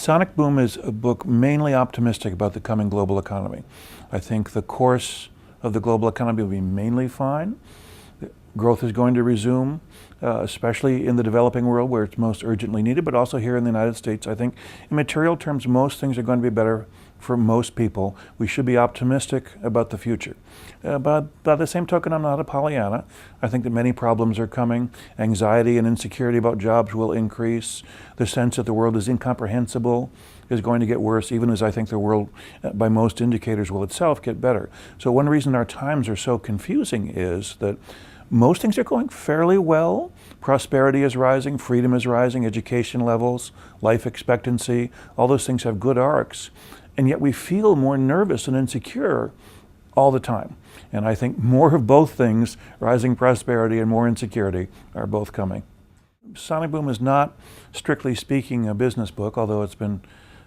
Sonic Boom is a book mainly optimistic about the coming global economy. I think the course of the global economy will be mainly fine. Growth is going to resume, especially in the developing world where it's most urgently needed, but also here in the United States. I think in material terms, most things are going to be better for most people. We should be optimistic about the future. But by the same token, I'm not a Pollyanna. I think that many problems are coming. Anxiety and insecurity about jobs will increase. The sense that the world is incomprehensible is going to get worse, even as I think the world, by most indicators, will itself get better. So one reason our times are so confusing is that most things are going fairly well. Prosperity is rising, freedom is rising, education levels, life expectancy, all those things have good arcs. And yet we feel more nervous and insecure all the time. And I think more of both things, rising prosperity and more insecurity, are both coming. Sonic Boom is not, strictly speaking, a business book, although it's been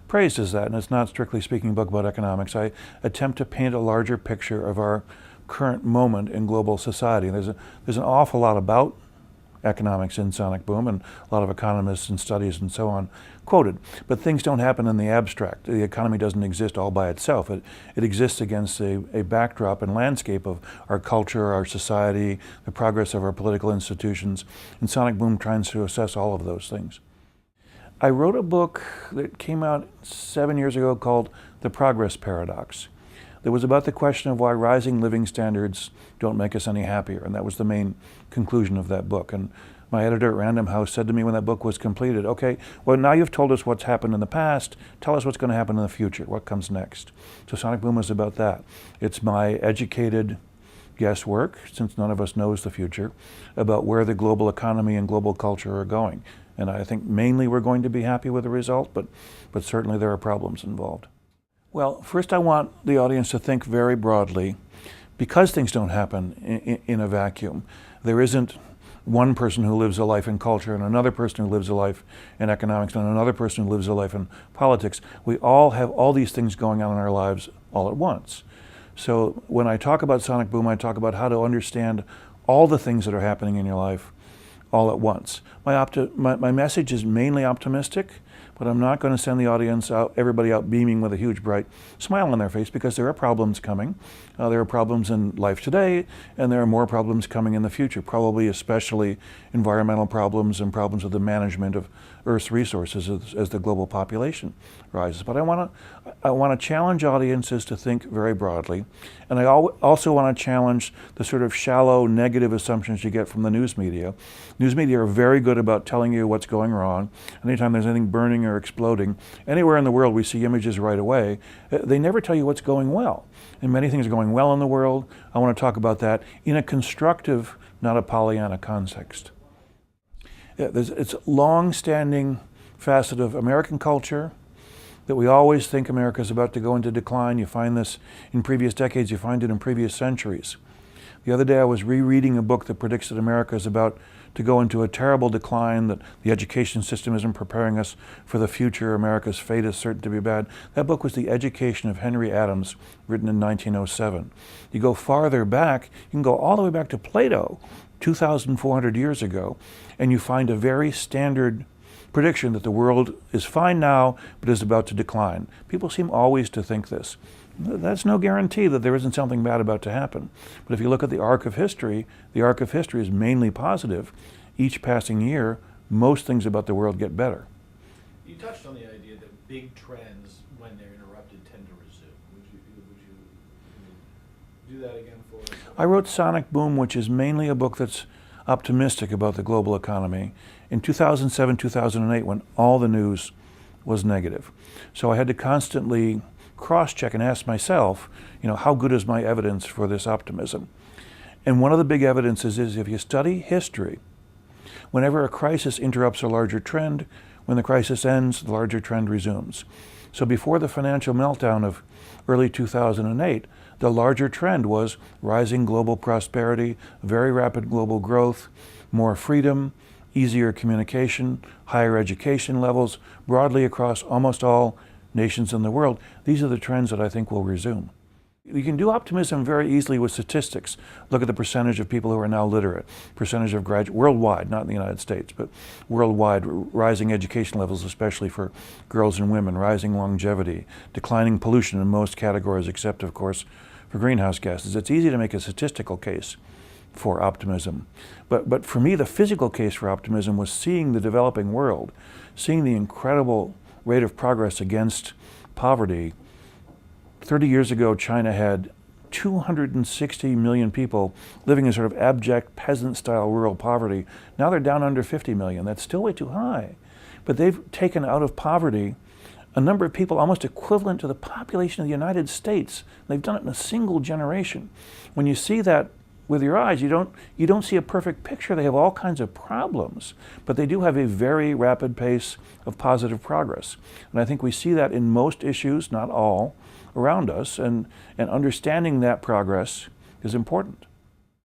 praised as that, and it's not, strictly speaking, a book about economics. I attempt to paint a larger picture of our current moment in global society. There's an awful lot about economics in Sonic Boom, and a lot of economists and studies and so on quoted. But things don't happen in the abstract. The economy doesn't exist all by itself. It exists against a backdrop and landscape of our culture, our society, the progress of our political institutions. And Sonic Boom tries to assess all of those things. I wrote a book that came out 7 years ago called The Progress Paradox. It was about the question of why rising living standards don't make us any happier, and that was the main conclusion of that book. And my editor at Random House said to me when that book was completed, okay, well, now you've told us what's happened in the past, tell us what's going to happen in the future, what comes next. So Sonic Boom is about that. It's my educated guesswork, since none of us knows the future, about where the global economy and global culture are going. And I think mainly we're going to be happy with the result, but certainly there are problems involved. Well, first I want the audience to think very broadly. Because things don't happen in a vacuum, there isn't one person who lives a life in culture and another person who lives a life in economics and another person who lives a life in politics. We all have all these things going on in our lives all at once. So when I talk about Sonic Boom, I talk about how to understand all the things that are happening in your life all at once. My message is mainly optimistic, but I'm not going to send the audience out, everybody out beaming with a huge bright smile on their face, because there are problems coming. There are problems in life today, and there are more problems coming in the future, probably especially environmental problems and problems with the management of Earth's resources as the global population rises. But I want to challenge audiences to think very broadly, and I also want to challenge the sort of shallow negative assumptions you get from the news media. News media are very good about telling you what's going wrong. Anytime there's anything burning or exploding, anywhere in the world we see images right away. They never tell you what's going well. And many things are going well in the world. I want to talk about that in a constructive, not a Pollyanna context. It's a long-standing facet of American culture that we always think America is about to go into decline. You find this in previous decades, you find it in previous centuries. The other day I was rereading a book that predicts that America is about to go into a terrible decline, that the education system isn't preparing us for the future, America's fate is certain to be bad. That book was The Education of Henry Adams, written in 1907. You go farther back, you can go all the way back to Plato, 2,400 years ago, and you find a very standard prediction that the world is fine now, but is about to decline. People seem always to think this. That's no guarantee that there isn't something bad about to happen. But if you look at the arc of history, the arc of history is mainly positive. Each passing year, most things about the world get better. You touched on the idea that big trends, when they're interrupted, tend to resume. Would you do that again for us? I wrote Sonic Boom, which is mainly a book that's optimistic about the global economy, in 2007, 2008, when all the news was negative. So I had to constantly cross-check and ask myself, how good is my evidence for this optimism? And one of the big evidences is if you study history, whenever a crisis interrupts a larger trend, when the crisis ends, the larger trend resumes. So before the financial meltdown of early 2008, the larger trend was rising global prosperity, very rapid global growth, more freedom, easier communication, higher education levels, broadly across almost all nations in the world. These are the trends that I think will resume. You can do optimism very easily with statistics. Look at the percentage of people who are now literate, percentage of graduates, worldwide, not in the United States, but worldwide, rising education levels, especially for girls and women, rising longevity, declining pollution in most categories, except, of course, for greenhouse gases. It's easy to make a statistical case for optimism. But for me, the physical case for optimism was seeing the developing world, seeing the incredible rate of progress against poverty. 30 years ago, China had 260 million people living in sort of abject peasant-style rural poverty. Now they're down under 50 million. That's still way too high. But they've taken out of poverty a number of people almost equivalent to the population of the United States. They've done it in a single generation. When you see that with your eyes, you don't see a perfect picture. They have all kinds of problems, but they do have a very rapid pace of positive progress. And I think we see that in most issues, not all, around us, and understanding that progress is important.